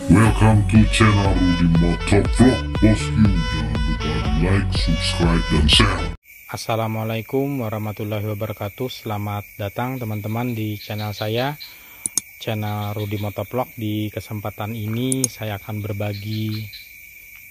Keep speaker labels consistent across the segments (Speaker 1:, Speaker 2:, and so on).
Speaker 1: Welcome to channel Rudy Motovlog bosku. Jangan lupa like, subscribe, dan share.
Speaker 2: Assalamualaikum warahmatullahi wabarakatuh. Selamat datang teman-teman di channel saya, channel Rudy Motovlog. Di kesempatan ini saya akan berbagi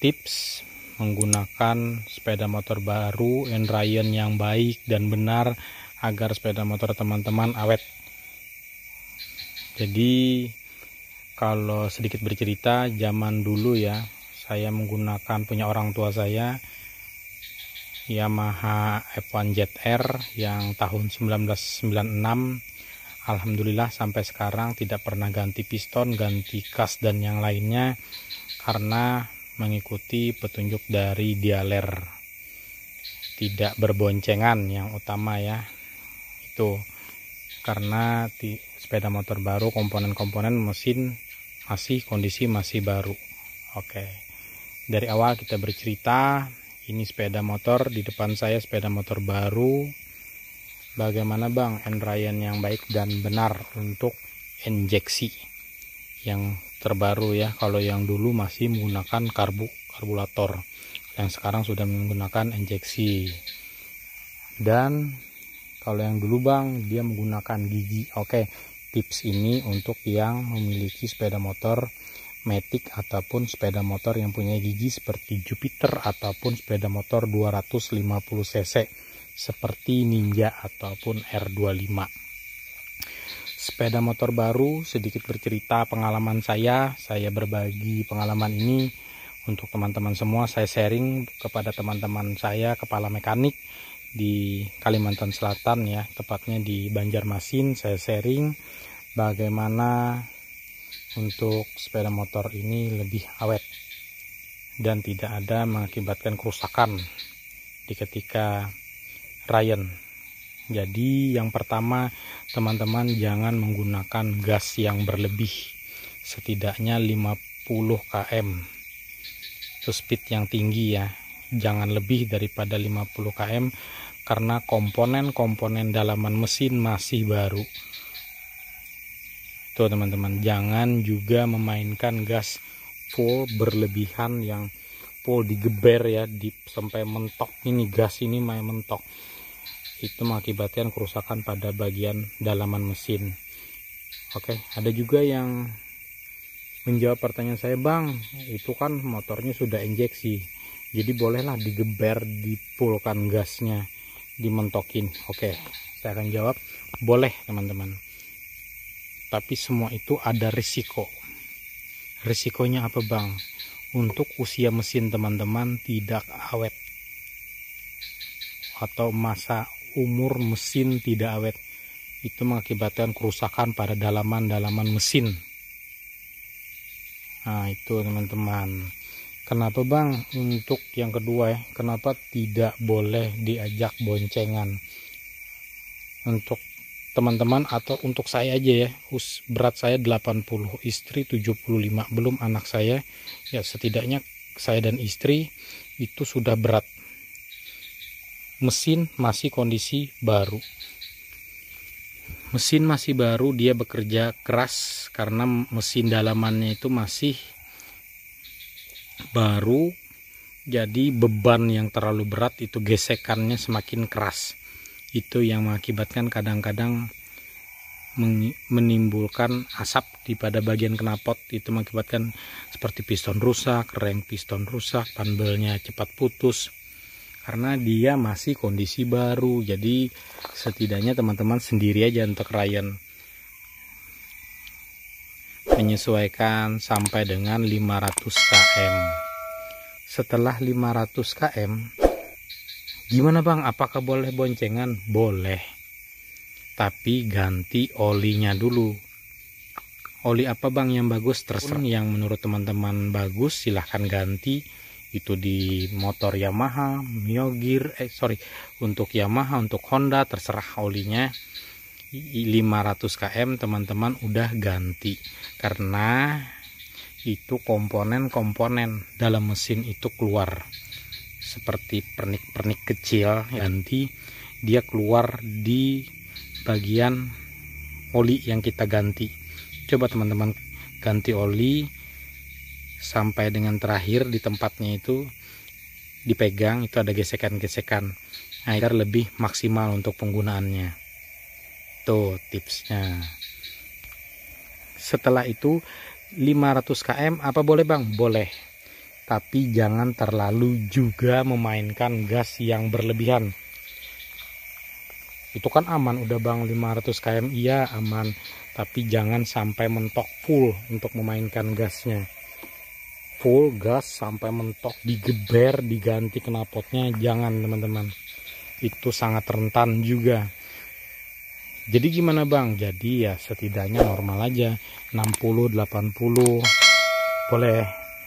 Speaker 2: tips menggunakan sepeda motor baru Endrayan yang baik dan benar agar sepeda motor teman-teman awet. Jadi kalau sedikit bercerita, zaman dulu ya, saya menggunakan punya orang tua saya Yamaha F1 ZR yang tahun 1996. Alhamdulillah sampai sekarang tidak pernah ganti piston, ganti kas dan yang lainnya karena mengikuti petunjuk dari dealer. Tidak berboncengan yang utama ya. Itu karena sepeda motor baru, komponen-komponen mesin masih kondisi masih baru. Oke, dari awal kita bercerita. Ini sepeda motor, di depan saya sepeda motor baru. Bagaimana bang Endrayan yang baik dan benar untuk injeksi yang terbaru ya. Kalau yang dulu masih menggunakan karburator, yang sekarang sudah menggunakan injeksi. Dan kalau yang dulu bang dia menggunakan gigi. Oke, tips ini untuk yang memiliki sepeda motor Matic ataupun sepeda motor yang punya gigi seperti Jupiter ataupun sepeda motor 250 cc seperti Ninja ataupun R25. Sepeda motor baru, sedikit bercerita pengalaman saya berbagi pengalaman ini untuk teman-teman semua. Saya sharing kepada teman-teman saya kepala mekanik di Kalimantan Selatan ya, tepatnya di Banjarmasin. Saya sharing bagaimana untuk sepeda motor ini lebih awet dan tidak ada mengakibatkan kerusakan di ketika Ryan. Jadi yang pertama, teman-teman jangan menggunakan gas yang berlebih, setidaknya 50 km. Itu speed yang tinggi ya, jangan lebih daripada 50 km karena komponen-komponen dalaman mesin masih baru. Tuh teman-teman, jangan juga memainkan gas full berlebihan yang full digeber ya, sampai mentok. Ini gas ini main mentok, itu mengakibatkan kerusakan pada bagian dalaman mesin. Oke, ada juga yang menjawab pertanyaan saya, bang itu kan motornya sudah injeksi, jadi bolehlah digeber, dipulkan gasnya, dimentokin. Oke, saya akan jawab boleh teman-teman, tapi semua itu ada risiko. Risikonya apa bang? Untuk usia mesin teman-teman tidak awet atau masa umur mesin tidak awet, itu mengakibatkan kerusakan pada dalaman mesin. Nah itu teman-teman. Kenapa bang? Untuk yang kedua ya, kenapa tidak boleh diajak boncengan? Untuk teman-teman atau untuk saya aja ya, berat saya 80, istri 75, belum anak saya ya, setidaknya saya dan istri itu sudah berat. Mesin masih kondisi baru, mesin masih baru, dia bekerja keras karena mesin dalamannya itu masih baru, jadi beban yang terlalu berat itu gesekannya semakin keras. Itu yang mengakibatkan kadang-kadang menimbulkan asap di pada bagian knalpot. Itu mengakibatkan seperti piston rusak, rem piston rusak, panbelnya cepat putus karena dia masih kondisi baru. Jadi setidaknya teman-teman sendiri aja untuk Ryan menyesuaikan sampai dengan 500 km. Setelah 500 km gimana bang, apakah boleh boncengan? Boleh, tapi ganti olinya dulu. Oli apa bang yang bagus? Terserah, yang menurut teman-teman bagus silahkan ganti. Itu di motor Yamaha, Miyogir, untuk Yamaha, untuk Honda terserah olinya. 500 km teman-teman udah ganti, karena itu komponen-komponen dalam mesin itu keluar seperti pernik-pernik kecil, ganti dia keluar di bagian oli yang kita ganti. Coba teman-teman ganti oli sampai dengan terakhir di tempatnya itu dipegang, itu ada gesekan-gesekan agar lebih maksimal untuk penggunaannya. Tuh tipsnya. Setelah itu 500 km apa boleh bang? Boleh, tapi jangan terlalu juga memainkan gas yang berlebihan. Itu kan aman udah bang, 500 km iya aman, tapi jangan sampai mentok full untuk memainkan gasnya. Full gas sampai mentok, digeber, diganti knalpotnya, jangan teman-teman. Itu sangat rentan juga. Jadi gimana bang? Jadi ya setidaknya normal aja, 60, 80 boleh,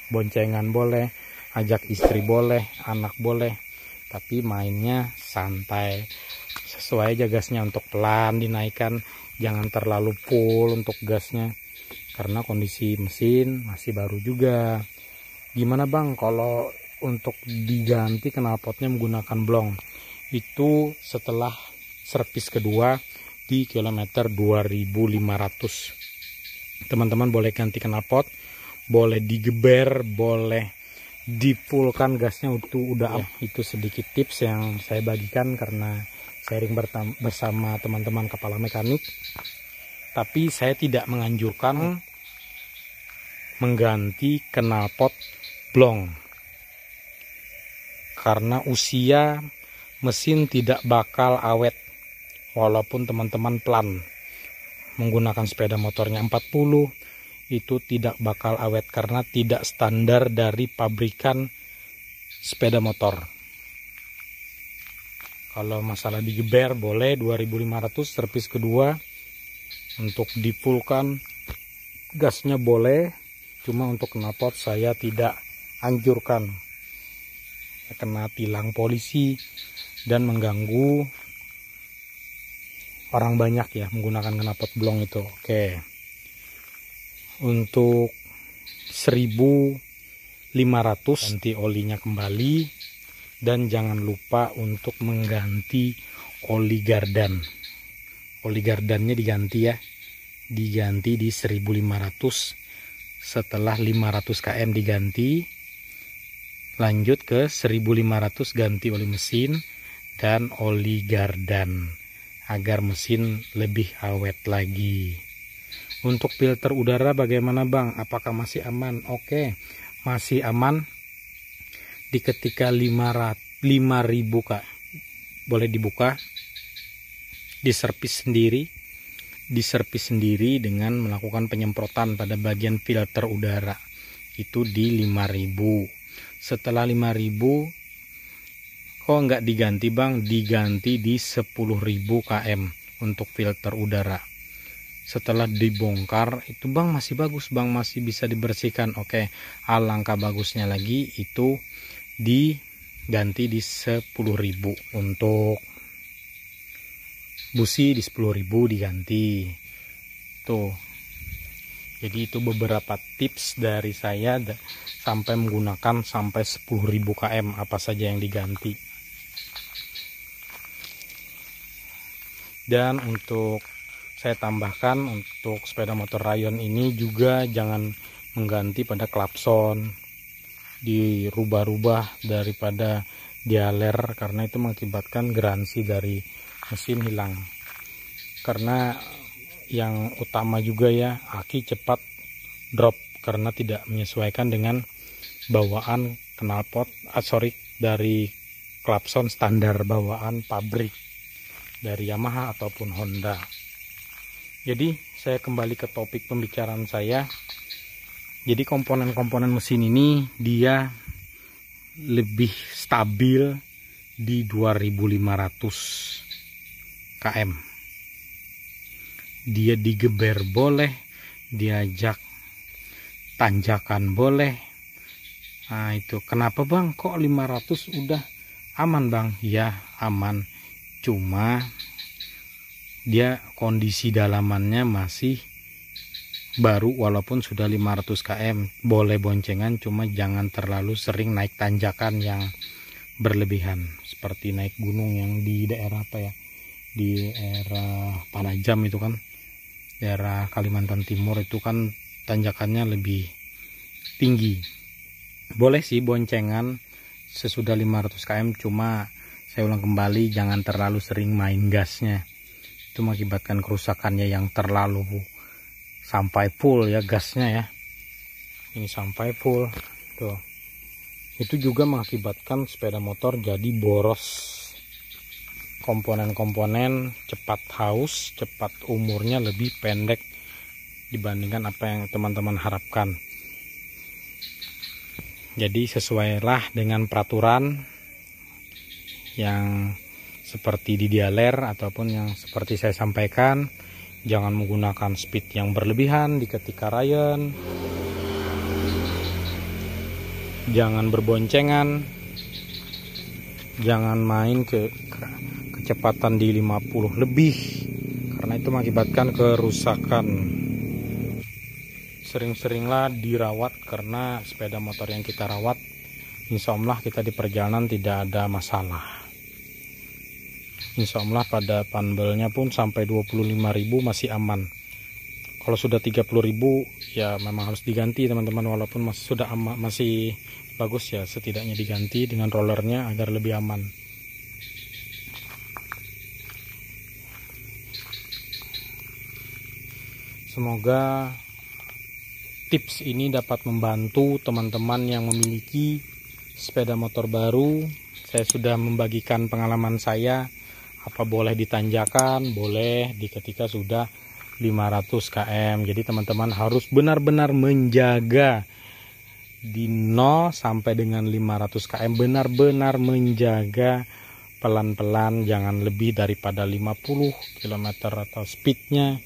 Speaker 2: boncengan boleh, ajak istri boleh, anak boleh, tapi mainnya santai. Sesuai aja gasnya, untuk pelan dinaikkan, jangan terlalu full untuk gasnya karena kondisi mesin masih baru juga. Gimana bang kalau untuk diganti knalpotnya menggunakan blong? Itu setelah servis kedua di kilometer 2500 teman-teman boleh ganti knalpot, boleh digeber, boleh dipulkan gasnya, itu udah ya. Itu sedikit tips yang saya bagikan karena sharing bersama teman-teman kepala mekanik. Tapi saya tidak menganjurkan mengganti knalpot blong karena usia mesin tidak bakal awet. Walaupun teman-teman pelan menggunakan sepeda motornya 40, itu tidak bakal awet karena tidak standar dari pabrikan sepeda motor. Kalau masalah digeber boleh 2500 servis kedua, untuk dipulkan gasnya boleh, cuma untuk knalpot saya tidak anjurkan, kena tilang polisi dan mengganggu orang banyak ya menggunakan knalpot blong itu. Oke, untuk 1500 ganti olinya kembali, dan jangan lupa untuk mengganti oli gardan. Oli gardannya diganti ya, diganti di 1500. Setelah 500 km diganti, lanjut ke 1500 ganti oli mesin dan oli gardan agar mesin lebih awet lagi. Untuk filter udara bagaimana bang? Apakah masih aman? Oke, masih aman. Di ketika 5000 kak, boleh dibuka, diservis sendiri dengan melakukan penyemprotan pada bagian filter udara. Itu di 5000. Setelah 5000 kok nggak diganti bang? Diganti di 10.000 km untuk filter udara. Setelah dibongkar itu bang masih bagus bang, masih bisa dibersihkan. Oke, alangkah bagusnya lagi itu diganti di 10.000. Untuk busi di 10.000 diganti tuh. Jadi itu beberapa tips dari saya sampai menggunakan sampai 10.000 km apa saja yang diganti. Dan untuk saya tambahkan, untuk sepeda motor Rayon ini juga jangan mengganti pada klakson, dirubah-rubah daripada dialer, karena itu mengakibatkan garansi dari mesin hilang. Karena yang utama juga ya, aki cepat drop karena tidak menyesuaikan dengan bawaan knalpot, dari klakson standar bawaan pabrik dari Yamaha ataupun Honda. Jadi saya kembali ke topik pembicaraan saya. Jadi komponen-komponen mesin ini dia lebih stabil di 2500 km. Dia digeber boleh, diajak tanjakan boleh. Nah itu kenapa bang kok 500 udah aman bang? Ya aman, cuma dia kondisi dalamannya masih baru walaupun sudah 500 km. Boleh boncengan, cuma jangan terlalu sering naik tanjakan yang berlebihan, seperti naik gunung yang di daerah apa ya, di daerah Panajam itu kan, daerah Kalimantan Timur itu kan tanjakannya lebih tinggi. Boleh sih boncengan sesudah 500 km, cuma saya ulang kembali, jangan terlalu sering main gasnya. Itu mengakibatkan kerusakannya yang terlalu sampai full ya gasnya ya. Ini sampai full tuh. Itu juga mengakibatkan sepeda motor jadi boros. Komponen-komponen cepat haus, cepat umurnya lebih pendek dibandingkan apa yang teman-teman harapkan. Jadi sesuailah dengan peraturan yang seperti di dialer ataupun yang seperti saya sampaikan. Jangan menggunakan speed yang berlebihan di ketika ryan, jangan berboncengan, jangan main kecepatan di 50 lebih, karena itu mengakibatkan kerusakan. Sering-seringlah dirawat, karena sepeda motor yang kita rawat insya Allah kita di perjalanan tidak ada masalah. Insya Allah pada panbelnya pun sampai 25.000 masih aman. Kalau sudah 30.000 ya memang harus diganti teman-teman, walaupun masih bagus ya, setidaknya diganti dengan rollernya agar lebih aman. Semoga tips ini dapat membantu teman-teman yang memiliki sepeda motor baru. Saya sudah membagikan pengalaman saya, apa boleh ditanjakan, boleh di ketika sudah 500 km. Jadi teman-teman harus benar-benar menjaga di 0 sampai dengan 500 km, benar-benar menjaga pelan-pelan, jangan lebih daripada 50 km atau speednya.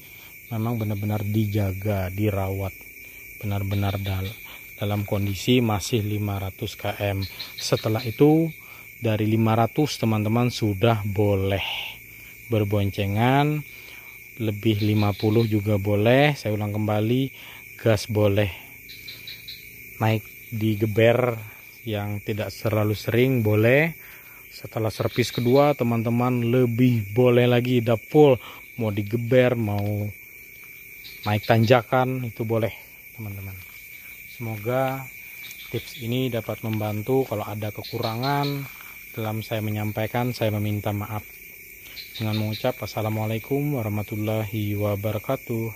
Speaker 2: Memang benar-benar dijaga, dirawat, benar-benar dalam kondisi masih 500 km. Setelah itu dari 500 teman-teman sudah boleh berboncengan, lebih 50 juga boleh. Saya ulang kembali, gas boleh naik di geber yang tidak terlalu sering, boleh. Setelah servis kedua teman-teman lebih boleh lagi, udah full, mau digeber, mau naik tanjakan, itu boleh teman-teman. Semoga tips ini dapat membantu. Kalau ada kekurangan dalam saya menyampaikan, saya meminta maaf. Dengan mengucap assalamualaikum warahmatullahi wabarakatuh.